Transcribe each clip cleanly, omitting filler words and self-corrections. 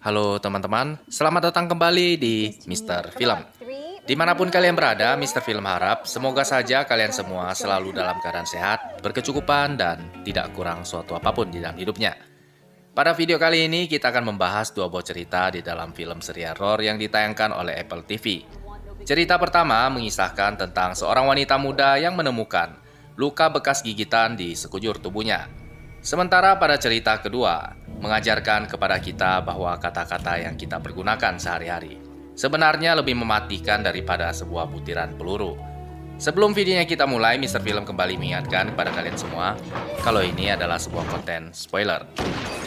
Halo teman-teman, selamat datang kembali di Mister Film. Dimanapun kalian berada, Mister Film harap semoga saja kalian semua selalu dalam keadaan sehat, berkecukupan, dan tidak kurang suatu apapun di dalam hidupnya. Pada video kali ini kita akan membahas dua buah cerita di dalam film seri horor yang ditayangkan oleh Apple TV. Cerita pertama mengisahkan tentang seorang wanita muda yang menemukan luka bekas gigitan di sekujur tubuhnya. Sementara pada cerita kedua, mengajarkan kepada kita bahwa kata-kata yang kita pergunakan sehari-hari sebenarnya lebih mematikan daripada sebuah butiran peluru. Sebelum videonya kita mulai, Mister Film kembali mengingatkan kepada kalian semua kalau ini adalah sebuah konten spoiler.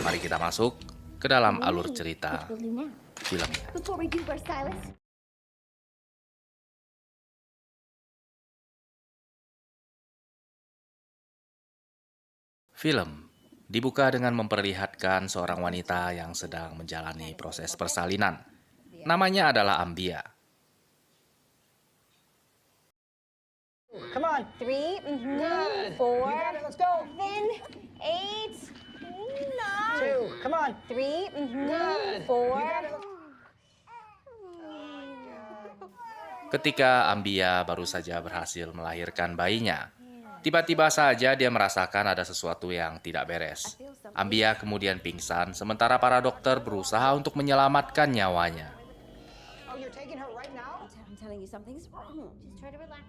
Mari kita masuk ke dalam alur cerita filmnya. Film dibuka dengan memperlihatkan seorang wanita yang sedang menjalani proses persalinan. Namanya adalah Ambia. Come on. 3, Good. 4, You got it. Let's go. 7, 8, 9. 2. Come on. 3, Good. 4. You got it. Ketika Ambia baru saja berhasil melahirkan bayinya, tiba-tiba saja dia merasakan ada sesuatu yang tidak beres. Ambia kemudian pingsan, sementara para dokter berusaha untuk menyelamatkan nyawanya. Oh, you're taking her right now? I'm telling you, something's wrong. Just try to relax.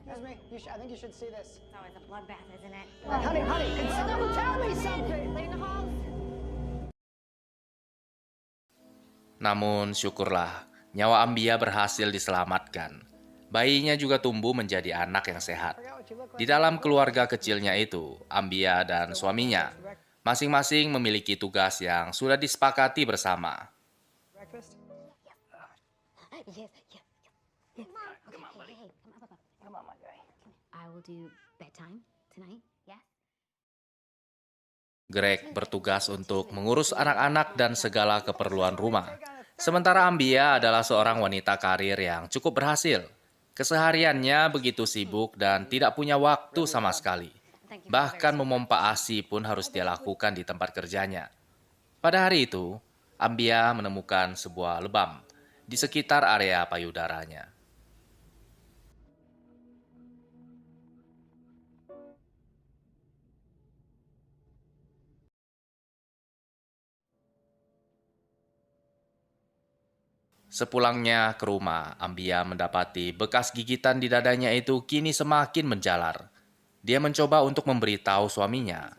Esme, I think you should see this. Oh, it's a bloodbath, isn't it? Honey, can someone tell me something? Clean the halls. Namun syukurlah, nyawa Ambia berhasil diselamatkan. Bayinya juga tumbuh menjadi anak yang sehat. Di dalam keluarga kecilnya itu, Ambia dan suaminya masing-masing memiliki tugas yang sudah disepakati bersama. Breakfast? Yes. Come on, buddy. Come on, my guy. I will do bedtime tonight, yes? Greg bertugas untuk mengurus anak-anak dan segala keperluan rumah. Sementara Ambia adalah seorang wanita karir yang cukup berhasil. Kesehariannya begitu sibuk dan tidak punya waktu sama sekali. Bahkan memompa ASI pun harus dia lakukan di tempat kerjanya. Pada hari itu, Ambia menemukan sebuah lebam di sekitar area payudaranya. Sepulangnya ke rumah, Ambia mendapati bekas gigitan di dadanya itu kini semakin menjalar. Dia mencoba untuk memberitahu suaminya.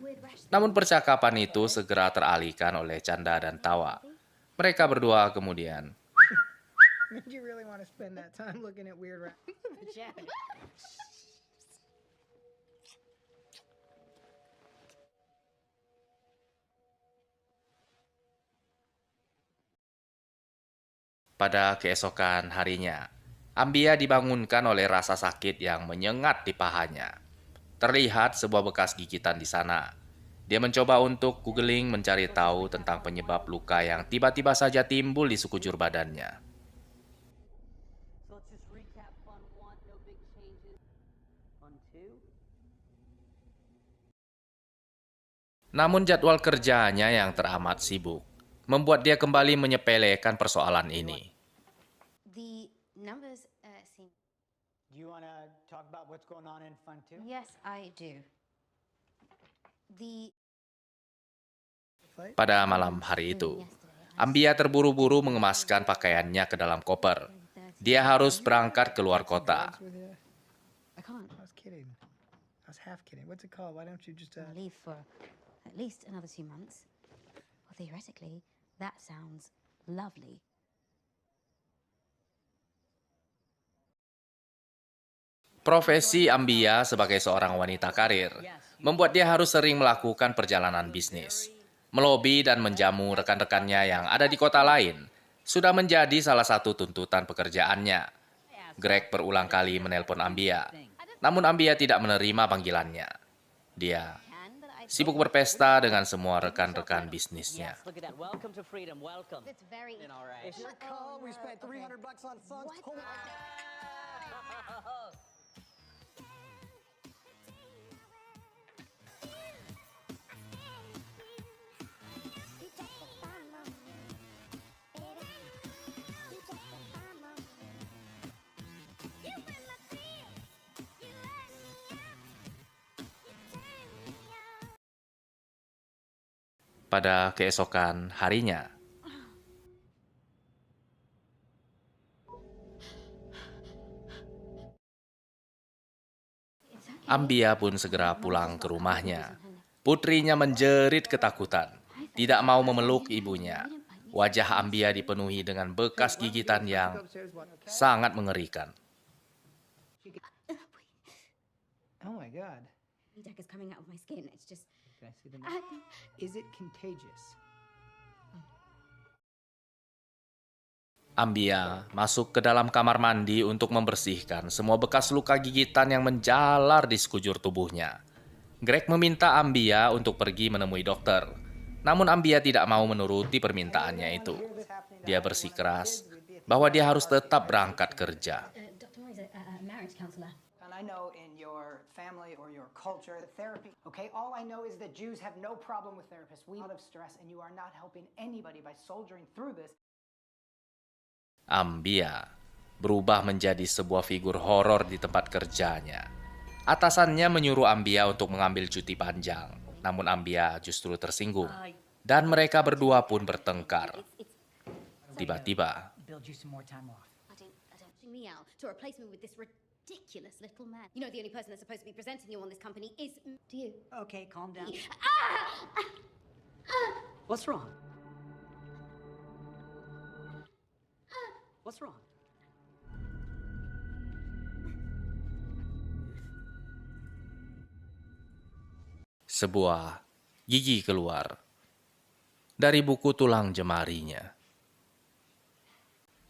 Namun percakapan itu segera teralihkan oleh canda dan tawa. Mereka berdua kemudian Did you really want to spend that time looking at weird pada keesokan harinya. Ambia dibangunkan oleh rasa sakit yang menyengat di pahanya. Terlihat sebuah bekas gigitan di sana. Dia mencoba untuk googling mencari tahu tentang penyebab luka yang tiba-tiba saja timbul di sekujur badannya. So let's just recap fun one, no big changes. Fun two. Namun jadwal kerjanya yang teramat sibuk membuat dia kembali menyepelekan persoalan ini. The numbers seem... Do you want to talk about what's going on in Fun 2? Yes, I do. The... Pada malam hari itu, Ambia terburu-buru mengemaskan pakaiannya ke dalam koper. Dia harus berangkat ke luar kota. I can't. I was kidding. I was half kidding. What's it called? Why don't you just... I'll leave for at least another 2 months. Well, theoretically, that sounds lovely. Profesi Ambia sebagai seorang wanita karir membuat dia harus sering melakukan perjalanan bisnis. Melobi dan menjamu rekan-rekannya yang ada di kota lain sudah menjadi salah satu tuntutan pekerjaannya. Greg berulang kali menelpon Ambia, namun Ambia tidak menerima panggilannya. Dia sibuk berpesta dengan semua rekan-rekan bisnisnya. Yes, look at that. Welcome to freedom. Welcome. It's very... All right. Here it comes. We spent $300 on songs. Pada keesokan harinya, Ambia pun segera pulang ke rumahnya. Putrinya menjerit ketakutan, tidak mau memeluk ibunya. Wajah Ambia dipenuhi dengan bekas gigitan yang sangat mengerikan. Oh my god. Deck is coming out of my skin. It's just. Can I see the neck? Is it contagious? Ambia masuk ke dalam kamar mandi untuk membersihkan semua bekas luka gigitan yang menjalar di sekujur tubuhnya. Greg meminta Ambia untuk pergi menemui dokter. Namun Ambia tidak mau menuruti permintaannya itu. Dia bersikeras bahwa dia harus tetap berangkat kerja. Dr. Moyes, a marriage counselor. And I know in your family or your culture, therapy, okay, all I know is that Jews have no problem with therapists. We have stress and you are not helping anybody by soldiering through this. Ambia berubah menjadi sebuah figur horor di tempat kerjanya. Atasannya menyuruh Ambia untuk mengambil cuti panjang, namun Ambia justru tersinggung. Dan mereka berdua pun bertengkar. Tiba-tiba, Build you some more time off. I don't bring me out to replace me with this ridiculous little man. You know, the only person that's supposed to be presenting you on this company is. Do you? Okay, calm down. What's wrong? What's wrong? sebuah gigi keluar dari buku tulang jemarinya.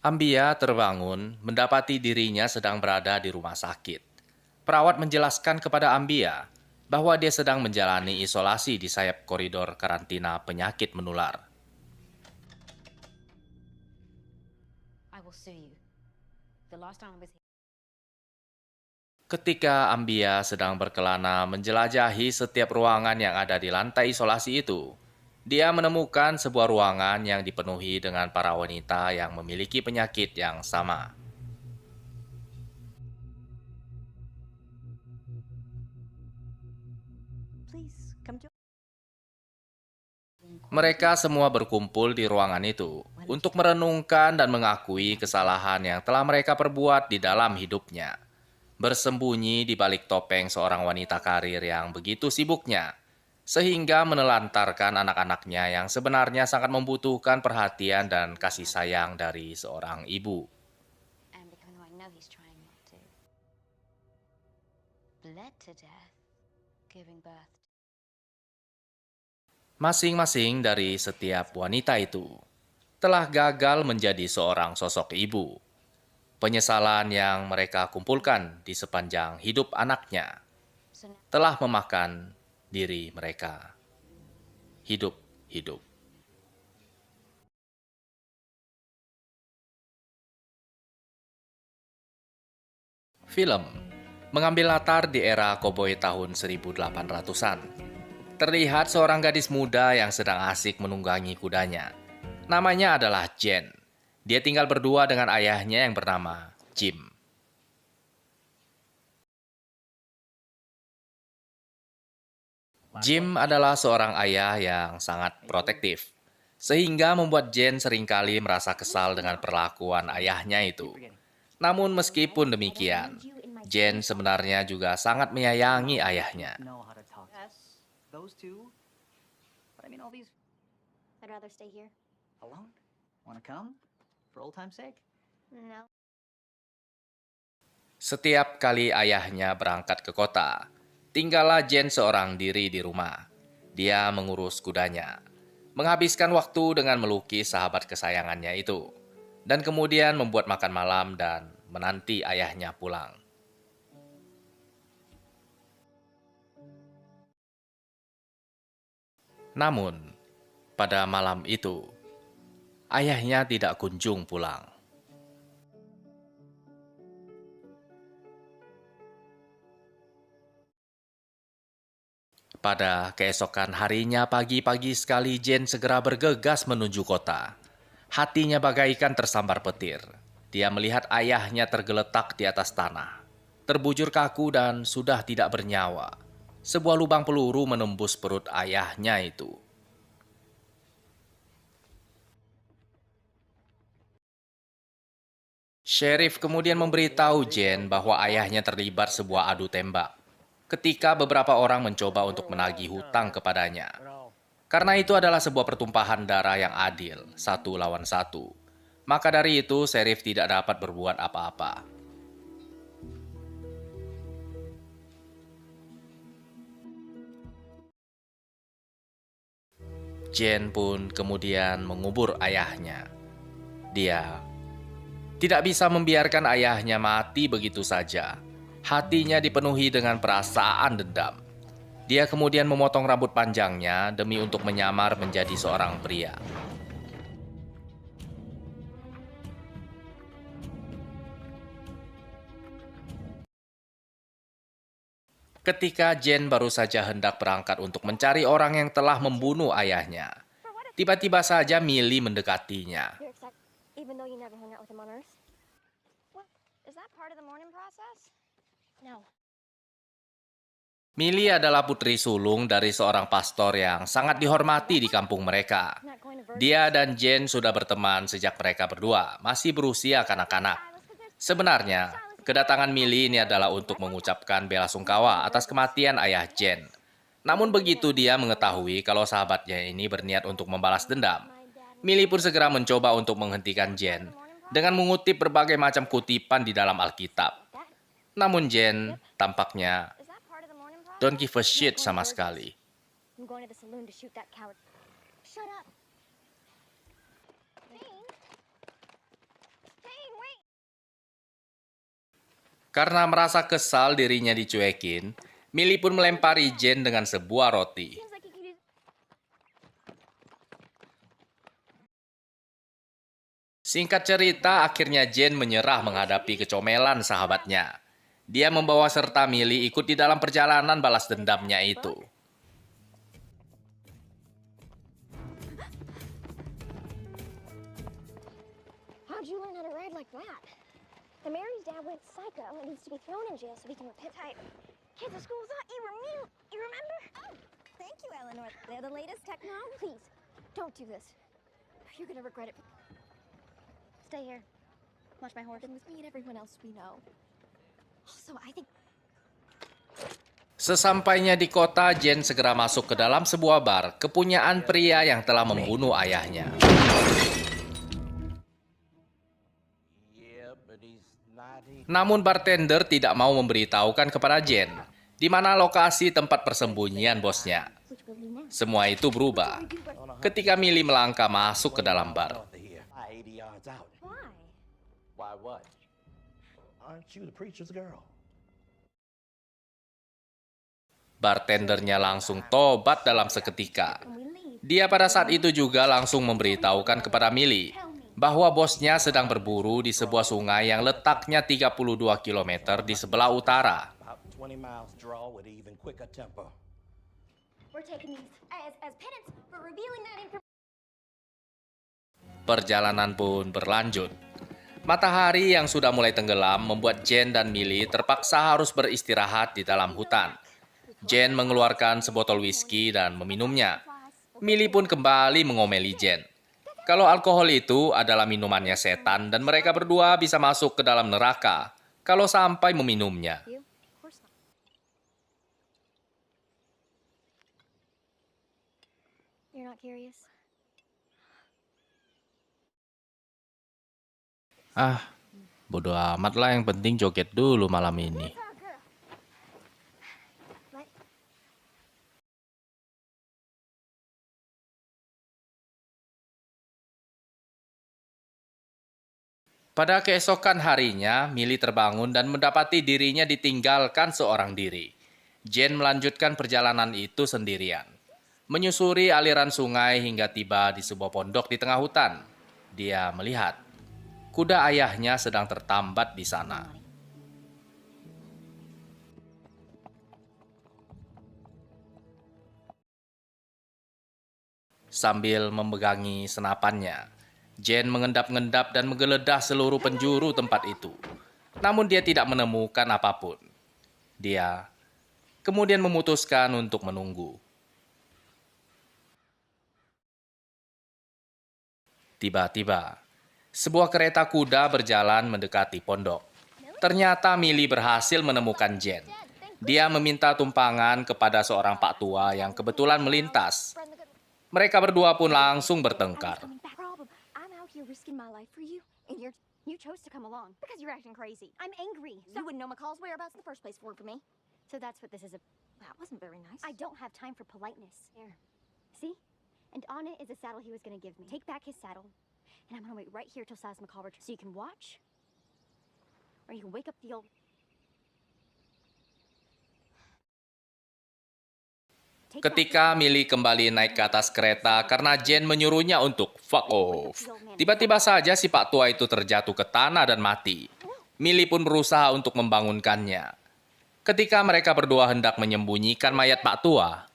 Ambia terbangun mendapati dirinya sedang berada di rumah sakit. Perawat menjelaskan kepada Ambia bahwa dia sedang menjalani isolasi di sayap koridor karantina penyakit menular. I will sue you. The last time I was here. Ketika Ambia sedang berkelana menjelajahi setiap ruangan yang ada di lantai isolasi itu, dia menemukan sebuah ruangan yang dipenuhi dengan para wanita yang memiliki penyakit yang sama. Please come to. Mereka semua berkumpul di ruangan itu untuk merenungkan dan mengakui kesalahan yang telah mereka perbuat di dalam hidupnya. Bersembunyi di balik topeng seorang wanita karir yang begitu sibuknya, sehingga menelantarkan anak-anaknya yang sebenarnya sangat membutuhkan perhatian dan kasih sayang dari seorang ibu. And even though I know he's trying not to. Bled to death, giving birth. Masing-masing dari setiap wanita itu telah gagal menjadi seorang sosok ibu. Penyesalan yang mereka kumpulkan di sepanjang hidup anaknya So now, telah memakan diri mereka. Hidup-hidup. Film mengambil latar di era koboi tahun 1800-an. Terlihat seorang gadis muda yang sedang asik menunggangi kudanya. Namanya adalah Jen. Dia tinggal berdua dengan ayahnya yang bernama Jim. Jim adalah seorang ayah yang sangat protektif, sehingga membuat Jen seringkali merasa kesal dengan perlakuan ayahnya itu. Namun meskipun demikian, Jen sebenarnya juga sangat menyayangi ayahnya. Know how to talk. Yes, those two. But I mean, all these I'd rather stay here. alone. Want to come? For old time's sake? No. Setiap kali ayahnya berangkat ke kota, tinggallah Jen seorang diri di rumah. Dia mengurus kudanya, menghabiskan waktu dengan melukis sahabat kesayangannya itu, dan kemudian membuat makan malam dan menanti ayahnya pulang. Namun, pada malam itu, ayahnya tidak kunjung pulang. Pada keesokan harinya pagi-pagi sekali Jen segera bergegas menuju kota. Hatinya bagaikan tersambar petir. Dia melihat ayahnya tergeletak di atas tanah, terbujur kaku dan sudah tidak bernyawa. Sebuah lubang peluru menembus perut ayahnya itu. Sheriff kemudian memberitahu Jane bahwa ayahnya terlibat sebuah adu tembak ketika beberapa orang mencoba untuk menagih hutang kepadanya. Karena itu adalah sebuah pertumpahan darah yang adil, 1 lawan 1. Maka dari itu, Sheriff tidak dapat berbuat apa-apa. Jane pun kemudian mengubur ayahnya. Dia tidak bisa membiarkan ayahnya mati begitu saja. Hatinya dipenuhi dengan perasaan dendam. Dia kemudian memotong rambut panjangnya demi untuk menyamar menjadi seorang pria. Ketika Jane baru saja hendak berangkat untuk mencari orang yang telah membunuh ayahnya, tiba-tiba saja Millie mendekatinya. You're excited, even though you never hung out with him on Earth? What? Is that part of the mourning process? No. Millie adalah putri sulung dari seorang pastor yang sangat dihormati di kampung mereka. I'm not going to Virgin. Dia dan Jane sudah berteman sejak mereka berdua masih berusia kanak-kanak. Sebenarnya, kedatangan Millie ini adalah untuk mengucapkan bela sungkawa atas kematian ayah Jane. Namun begitu dia mengetahui kalau sahabatnya ini berniat untuk membalas dendam, Millie pun segera mencoba untuk menghentikan Jane dengan mengutip berbagai macam kutipan di dalam Alkitab. Namun Jane tampaknya Is that part of the mourning process? don't give a shit sama sekali. I'm going to the saloon to shoot that coward. Shut up. Dane. Dane, wait. Karena merasa kesal dirinya dicuekin, Millie pun melempari Jane dengan sebuah roti. Seems like you could use... Singkat cerita, akhirnya Jane menyerah menghadapi kecomelan sahabatnya. Dia membawa serta Millie ikut di dalam perjalanan balas dendamnya itu. How'd you learn how to ride like that? The Mary's dad went psycho and needs to be thrown in jail so he can repent. Type. Kids at school thought you were mute. You remember? Oh, thank you, Eleanor. They're the latest techno. Please, don't do this. You're gonna regret it. Stay here. Watch my horse. And with me and everyone else we know. Also, I think Sesampainya di kota, Jane segera masuk ke dalam sebuah bar kepunyaan pria yang telah membunuh ayahnya. Namun bartender tidak mau memberitahukan kepada Jane di mana lokasi tempat persembunyian bosnya. which will be next. Semua itu berubah ketika Millie melangkah masuk ke dalam bar. 80 yards out. Why? Why what? Aren't you the preacher's girl? Bartendernya langsung tobat dalam seketika. When we leave, Dia pada saat itu juga langsung memberitahukan kepada Millie bahwa bosnya sedang berburu di sebuah sungai yang letaknya 32 km di sebelah utara. About 20 miles draw with even quicker tempo. we're taking these as penance for revealing that information. Perjalanan pun berlanjut. Matahari yang sudah mulai tenggelam membuat Jane dan Millie terpaksa harus beristirahat di dalam hutan. Jane mengeluarkan sebotol whisky dan meminumnya. Millie pun kembali mengomeli Jane. Kalau alkohol itu adalah minumannya setan dan mereka berdua bisa masuk ke dalam neraka kalau sampai meminumnya. You? Of course not. You're not curious? Ah, bodo amat lah, yang penting joget dulu malam ini. What? Pada keesokan harinya, Millie terbangun dan mendapati dirinya ditinggalkan seorang diri. Jane melanjutkan perjalanan itu sendirian. Menyusuri aliran sungai hingga tiba di sebuah pondok di tengah hutan. Dia melihat kuda ayahnya sedang tertambat di sana. Sambil memegangi senapannya, Jane mengendap-endap dan menggeledah seluruh penjuru tempat itu. Namun dia tidak menemukan apapun. Dia kemudian memutuskan untuk menunggu. Tiba-tiba, sebuah kereta kuda berjalan mendekati pondok. Ternyata Millie berhasil menemukan Jen. Dia meminta tumpangan kepada seorang pak tua yang kebetulan melintas. Mereka berdua pun langsung bertengkar. I'm out here risking my life for you, and you chose to come along because you're acting crazy. I'm angry. You wouldn't know McCall's whereabouts in the first place for me. So that's what this is. That wasn't very nice. I don't have time for politeness. Here, see? And on it is a saddle he was going to give me. Take back his saddle, and I'm going to wait right here till Silas McCall returns, so you can watch, or you can wake up the old. Ketika Millie kembali naik ke atas kereta karena Jen menyuruhnya untuk fuck off. Tiba-tiba saja si pak tua itu terjatuh ke tanah dan mati. Millie pun berusaha untuk membangunkannya. Ketika mereka berdua hendak menyembunyikan mayat pak tua,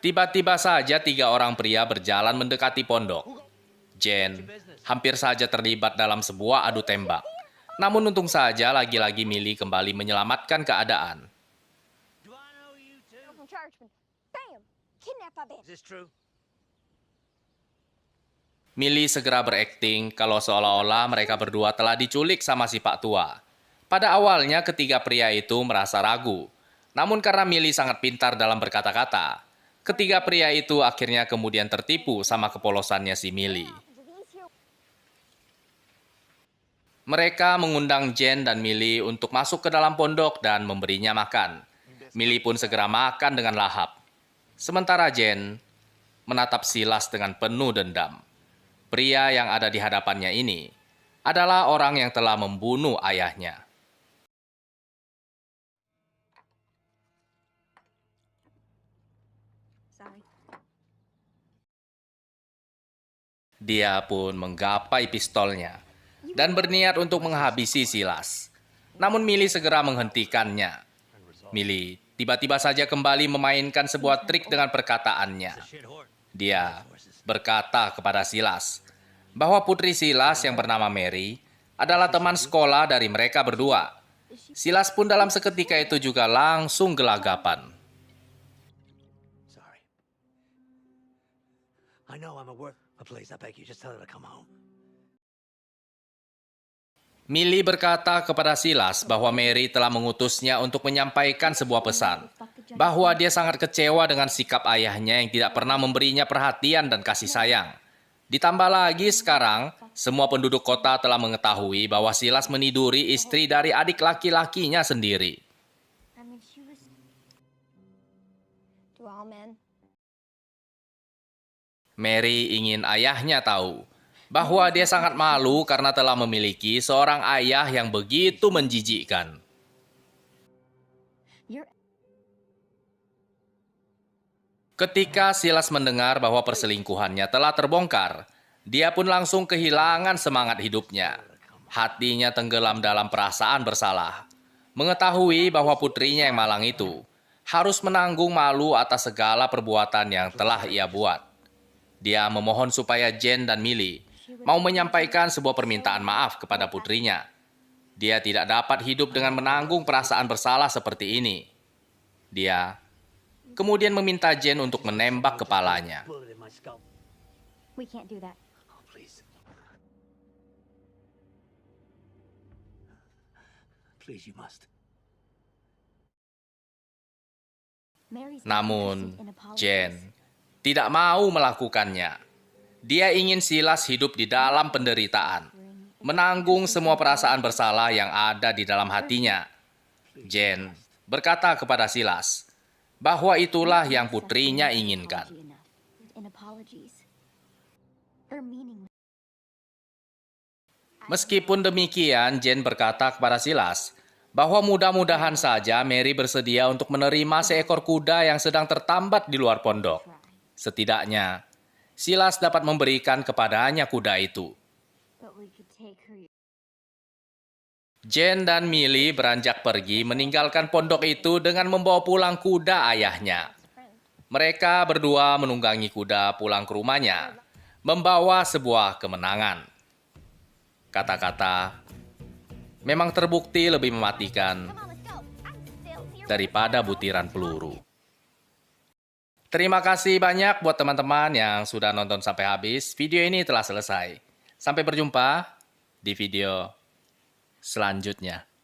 tiba-tiba saja 3 orang pria berjalan mendekati pondok. Jen hampir saja terlibat dalam sebuah adu tembak. Namun untung saja lagi-lagi Millie kembali menyelamatkan keadaan. From Chargement. Bam! Kidnapped by Ben. Is this true? Millie segera berakting kalau seolah-olah mereka berdua telah diculik sama si pak tua. Pada awalnya ketiga pria itu merasa ragu. Namun karena Millie sangat pintar dalam berkata-kata, ketiga pria itu akhirnya kemudian tertipu sama kepolosannya si Millie. Mereka mengundang Jen dan Millie untuk masuk ke dalam pondok dan memberinya makan. Millie pun segera makan dengan lahap. Sementara Jen menatap Silas dengan penuh dendam. Pria yang ada di hadapannya ini adalah orang yang telah membunuh ayahnya. Sorry. Dia pun menggapai pistolnya dan berniat untuk menghabisi Silas. Namun Millie segera menghentikannya. Millie tiba-tiba saja kembali memainkan sebuah trik dengan perkataannya. Dia berkata kepada Silas bahwa putri Silas yang bernama Mary adalah teman sekolah dari mereka berdua. Silas pun dalam seketika itu juga langsung gelagapan. Sorry. I know I'm a work. Please, I beg you, just tell her to come home. Millie berkata kepada Silas bahwa Mary telah mengutusnya untuk menyampaikan sebuah pesan, bahwa dia sangat kecewa dengan sikap ayahnya yang tidak pernah memberinya perhatian dan kasih sayang. Ditambah lagi sekarang, semua penduduk kota telah mengetahui bahwa Silas meniduri istri dari adik laki-lakinya sendiri. I mean, she was. To all men. Mary ingin ayahnya tahu bahwa dia sangat malu karena telah memiliki seorang ayah yang begitu menjijikkan. Ketika Silas mendengar bahwa perselingkuhannya telah terbongkar, dia pun langsung kehilangan semangat hidupnya. Hatinya tenggelam dalam perasaan bersalah. Mengetahui bahwa putrinya yang malang itu harus menanggung malu atas segala perbuatan yang telah ia buat. Dia memohon supaya Jen dan Millie mau menyampaikan sebuah permintaan maaf kepada putrinya. Dia tidak dapat hidup dengan menanggung perasaan bersalah seperti ini. Dia kemudian meminta Jen untuk menembak kepalanya. Bullet in my skull. We can't do that. Oh, please. Please, you must. Mary's not Namun, interested in apologies. Jen tidak mau melakukannya. Dia ingin Silas hidup di dalam penderitaan, menanggung semua perasaan bersalah yang ada di dalam hatinya. Jen berkata kepada Silas bahwa itulah yang putrinya inginkan. In apologies. They're meaningless. Meskipun demikian, Jen berkata kepada Silas bahwa mudah-mudahan saja Mary bersedia untuk menerima seekor kuda yang sedang tertambat di luar pondok. Setidaknya, Silas dapat memberikan kepadanya kuda itu. But we could take her. Jen dan Millie beranjak pergi meninggalkan pondok itu dengan membawa pulang kuda ayahnya. Mereka berdua menunggangi kuda pulang ke rumahnya, membawa sebuah kemenangan. Kata-kata memang terbukti lebih mematikan Come on, let's go. I'm still here. daripada butiran peluru. Terima kasih banyak buat teman-teman yang sudah nonton sampai habis. Video ini telah selesai. Sampai berjumpa di video selanjutnya.